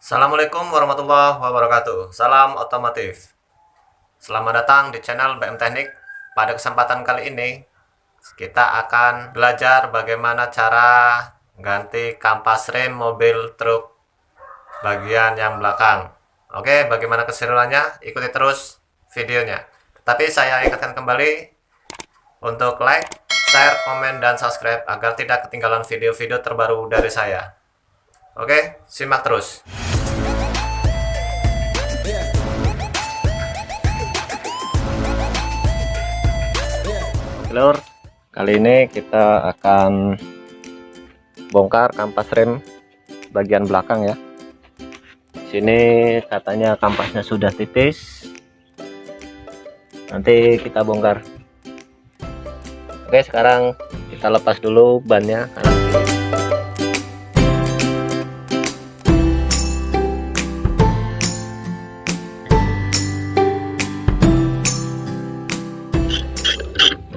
Assalamualaikum warahmatullahi wabarakatuh. Salam otomotif. Selamat datang di channel BM Teknik. Pada kesempatan kali ini, kita akan belajar bagaimana cara ganti kampas rem mobil truk bagian yang belakang. Oke, bagaimana keseruannya? Ikuti terus videonya. Tapi saya ingatkan kembali untuk like, share, komen, dan subscribe agar tidak ketinggalan video-video terbaru dari saya. Oke, simak terus. Lur, kali ini kita akan bongkar kampas rem bagian belakang ya. Sini katanya kampasnya sudah tipis. Nanti kita bongkar. Oke, sekarang kita lepas dulu bannya kanan kiri.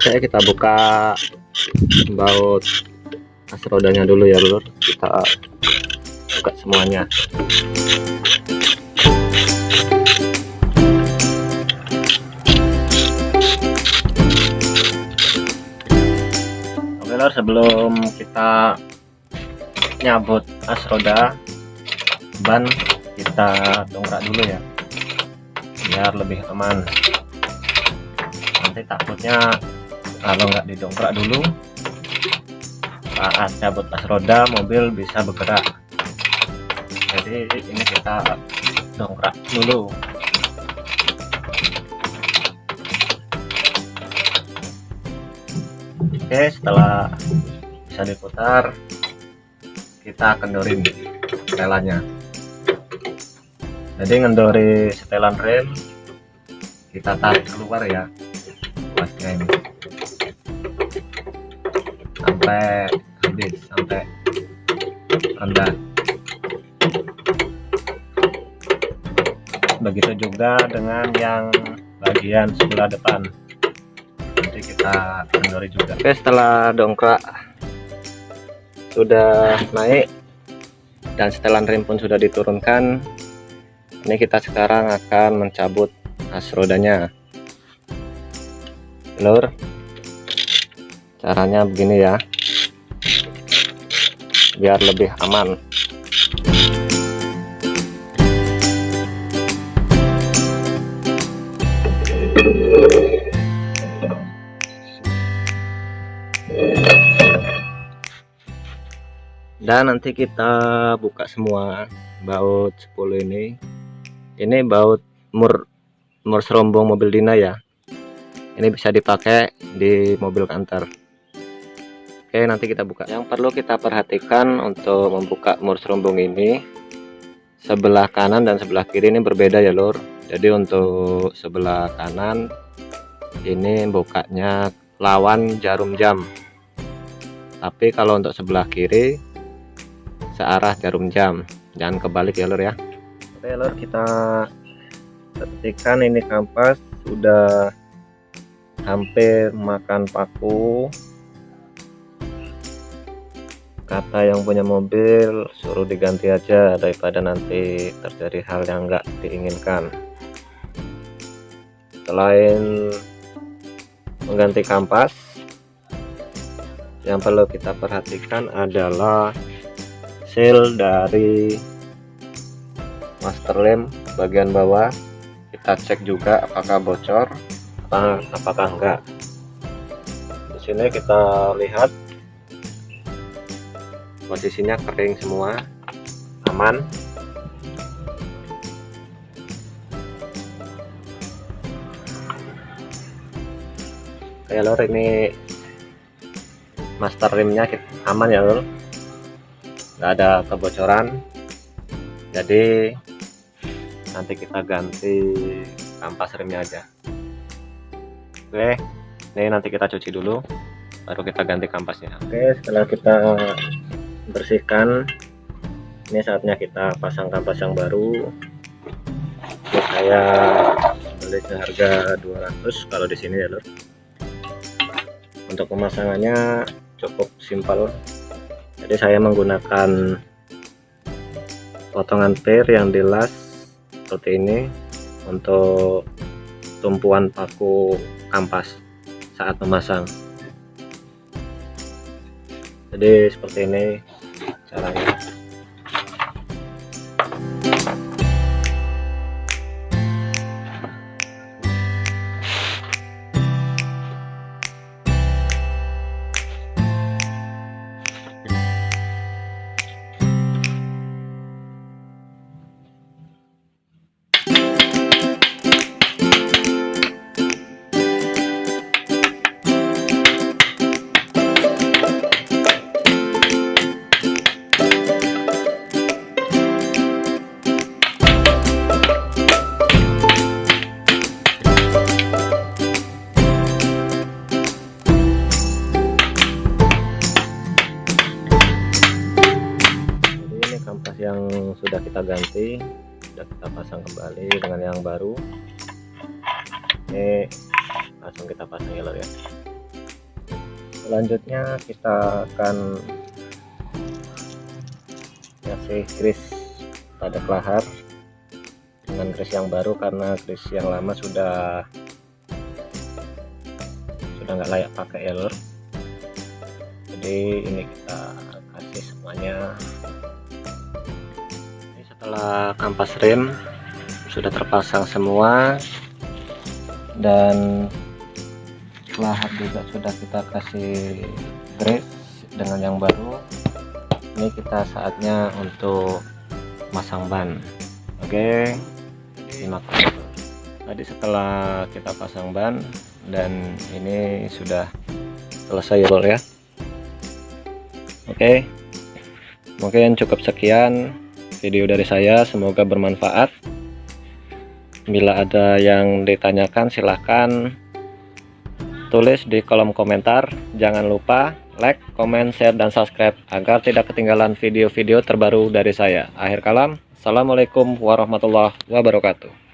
Oke, kita buka baut as rodanya dulu ya lur, kita buka semuanya. Oke lur, sebelum kita nyabut as roda ban, kita dongkrak dulu ya biar lebih aman. Nanti takutnya kalau nggak didongkrak dulu, saat cabut as roda mobil bisa bergerak. Jadi ini kita dongkrak dulu. Oke, setelah bisa diputar, kita kendorin setelannya. Jadi ngendori setelan rem, kita tarik keluar ya luasnya ini sampai habis, sampai rendah. Begitu juga dengan yang bagian sebelah depan, nanti kita kendori juga. Oke, setelah dongkrak sudah naik dan setelan rem pun sudah diturunkan, ini kita sekarang akan mencabut as rodanya lur. Caranya begini ya, biar lebih aman. Dan nanti kita buka semua baut 10 ini. Ini baut mur serombong mobil Dina ya. Ini bisa dipakai di mobil kantor. Oke, nanti kita buka. Yang perlu kita perhatikan untuk membuka mur serombong ini, sebelah kanan dan sebelah kiri ini berbeda ya lur. Jadi untuk sebelah kanan ini bukanya lawan jarum jam, tapi kalau untuk sebelah kiri searah jarum jam. Jangan kebalik ya lur ya. Oke lur, kita perhatikan ini kampas sudah hampir makan paku. Kata yang punya mobil suruh diganti aja daripada nanti terjadi hal yang enggak diinginkan. Selain mengganti kampas, yang perlu kita perhatikan adalah seal dari master lem bagian bawah. Kita cek juga apakah bocor, apakah enggak. Di sini kita lihat posisinya kering semua, aman. Oke lor, ini master remnya aman ya lor, nggak ada kebocoran. Jadi nanti kita ganti kampas remnya aja. Oke, ini nanti kita cuci dulu baru kita ganti kampasnya. Oke, setelah kita bersihkan, ini saatnya kita pasang kampas yang baru. Ini saya beli seharga 200 kalau di sini ya lor. Untuk pemasangannya cukup simpel, jadi saya menggunakan potongan per yang dilas seperti ini untuk tumpuan paku kampas saat memasang. Jadi seperti ini caranya. Kampas yang sudah kita ganti, sudah kita pasang kembali dengan yang baru. Ini langsung kita pasang ya lor ya. Selanjutnya kita akan kasih grease pada kelahar dengan grease yang baru, karena grease yang lama sudah nggak layak pakai ya lor. Jadi ini kita kasih semuanya. Setelah kampas rem sudah terpasang semua dan kelahar juga sudah kita kasih grease dengan yang baru, ini kita saatnya untuk masang ban. Oke, simak. Tadi setelah kita pasang ban dan ini sudah selesai lor ya. Oke, mungkin cukup sekian video dari saya, semoga bermanfaat. Bila ada yang ditanyakan silahkan tulis di kolom komentar. Jangan lupa like, comment, share, dan subscribe agar tidak ketinggalan video-video terbaru dari saya. Akhir kalam, assalamualaikum warahmatullahi wabarakatuh.